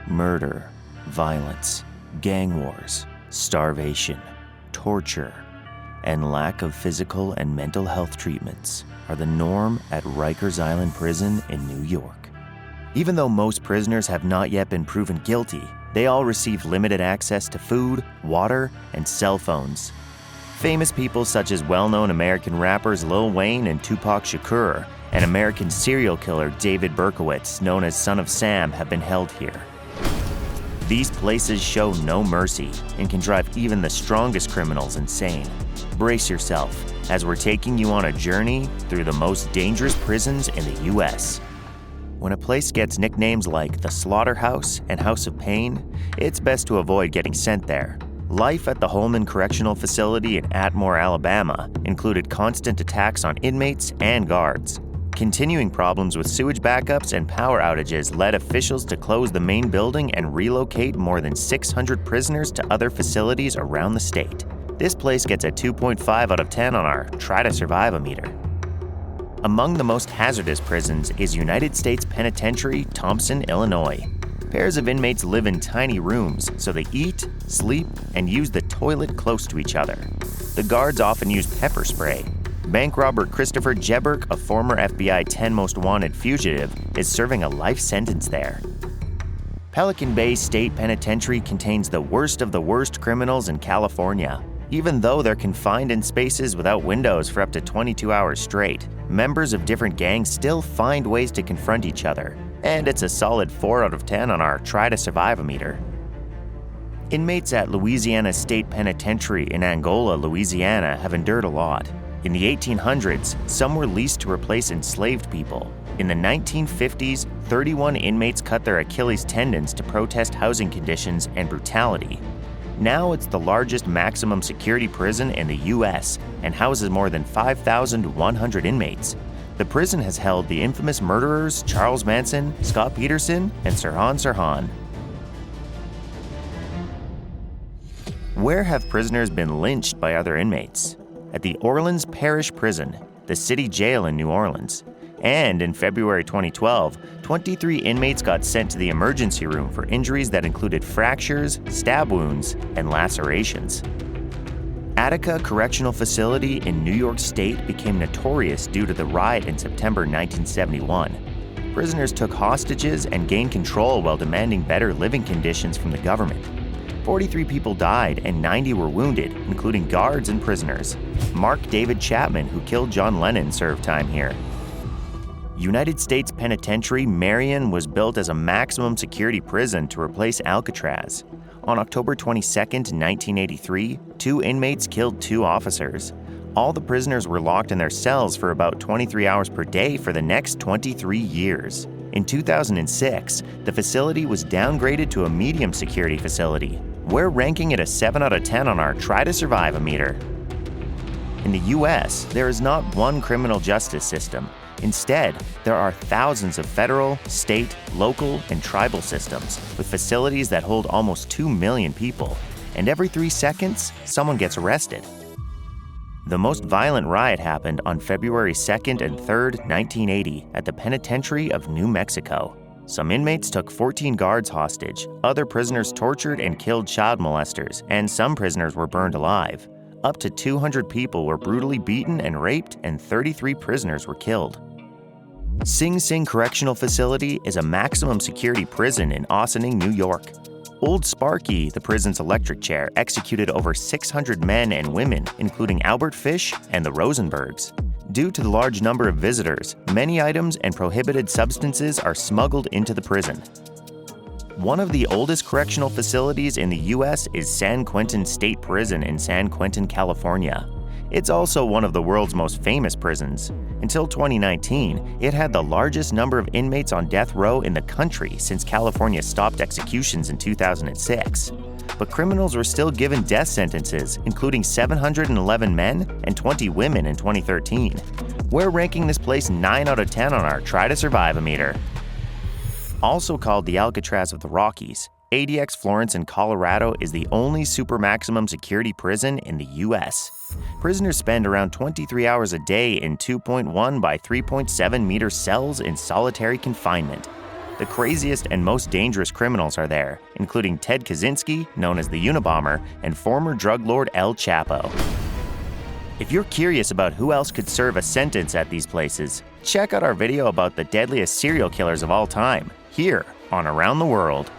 Murder, violence, gang wars, starvation, torture, and lack of physical and mental health treatments are the norm at Rikers Island Prison in New York. Even though most prisoners have not yet been proven guilty, they all receive limited access to food, water, and cell phones. Famous people such as well-known American rappers Lil Wayne and Tupac Shakur and American serial killer David Berkowitz, known as Son of Sam, have been held here. These places show no mercy and can drive even the strongest criminals insane. Brace yourself, as we're taking you on a journey through the most dangerous prisons in the U.S. When a place gets nicknames like the Slaughterhouse and House of Pain, it's best to avoid getting sent there. Life at the Holman Correctional Facility in Atmore, Alabama, included constant attacks on inmates and guards. Continuing problems with sewage backups and power outages led officials to close the main building and relocate more than 600 prisoners to other facilities around the state. This place gets a 2.5 out of 10 on our Try to Survive-o-meter. Among the most hazardous prisons is United States Penitentiary, Thompson, Illinois. Pairs of inmates live in tiny rooms, so they eat, sleep, and use the toilet close to each other. The guards often use pepper spray. Bank robber Christopher Jeberk, a former FBI 10 Most Wanted fugitive, is serving a life sentence there. Pelican Bay State Penitentiary contains the worst of the worst criminals in California. Even though they're confined in spaces without windows for up to 22 hours straight, members of different gangs still find ways to confront each other. And it's a solid 4 out of 10 on our Try to Survive-o-meter. Inmates at Louisiana State Penitentiary in Angola, Louisiana have endured a lot. In the 1800s, some were leased to replace enslaved people. In the 1950s, 31 inmates cut their Achilles tendons to protest housing conditions and brutality. Now it's the largest maximum security prison in the U.S. and houses more than 5,100 inmates. The prison has held the infamous murderers Charles Manson, Scott Peterson, and Sirhan Sirhan. Where have prisoners been lynched by other inmates? At the Orleans Parish Prison, the city jail in New Orleans. And in February 2012, 23 inmates got sent to the emergency room for injuries that included fractures, stab wounds, and lacerations. Attica Correctional Facility in New York State became notorious due to the riot in September 1971. Prisoners took hostages and gained control while demanding better living conditions from the government. 43 people died and 90 were wounded, including guards and prisoners. Mark David Chapman, who killed John Lennon, served time here. United States Penitentiary Marion was built as a maximum security prison to replace Alcatraz. On October 22, 1983, 2 inmates killed 2 officers. All the prisoners were locked in their cells for about 23 hours per day for the next 23 years. In 2006, the facility was downgraded to a medium security facility. We're ranking it a 7 out of 10 on our Try to Survive-o-meter. In the U.S., there is not one criminal justice system. Instead, there are thousands of federal, state, local, and tribal systems, with facilities that hold almost 2 million people, and every 3 seconds, someone gets arrested. The most violent riot happened on February 2nd and 3rd, 1980, at the Penitentiary of New Mexico. Some inmates took 14 guards hostage, other prisoners tortured and killed child molesters, and some prisoners were burned alive. Up to 200 people were brutally beaten and raped, and 33 prisoners were killed. Sing Sing Correctional Facility is a maximum security prison in Ossining, New York. Old Sparky, the prison's electric chair, executed over 600 men and women, including Albert Fish and the Rosenbergs. Due to the large number of visitors, many items and prohibited substances are smuggled into the prison. One of the oldest correctional facilities in the U.S. is San Quentin State Prison in San Quentin, California. It's also one of the world's most famous prisons. Until 2019, it had the largest number of inmates on death row in the country since California stopped executions in 2006. But criminals were still given death sentences, including 711 men and 20 women in 2013. We're ranking this place 9 out of 10 on our Try to Survive-o-meter. Also called the Alcatraz of the Rockies, ADX Florence in Colorado is the only super maximum security prison in the U.S. Prisoners spend around 23 hours a day in 2.1 by 3.7 meter cells in solitary confinement. The craziest and most dangerous criminals are there, including Ted Kaczynski, known as the Unabomber, and former drug lord El Chapo. If you're curious about who else could serve a sentence at these places, check out our video about the deadliest serial killers of all time, here on Around the World.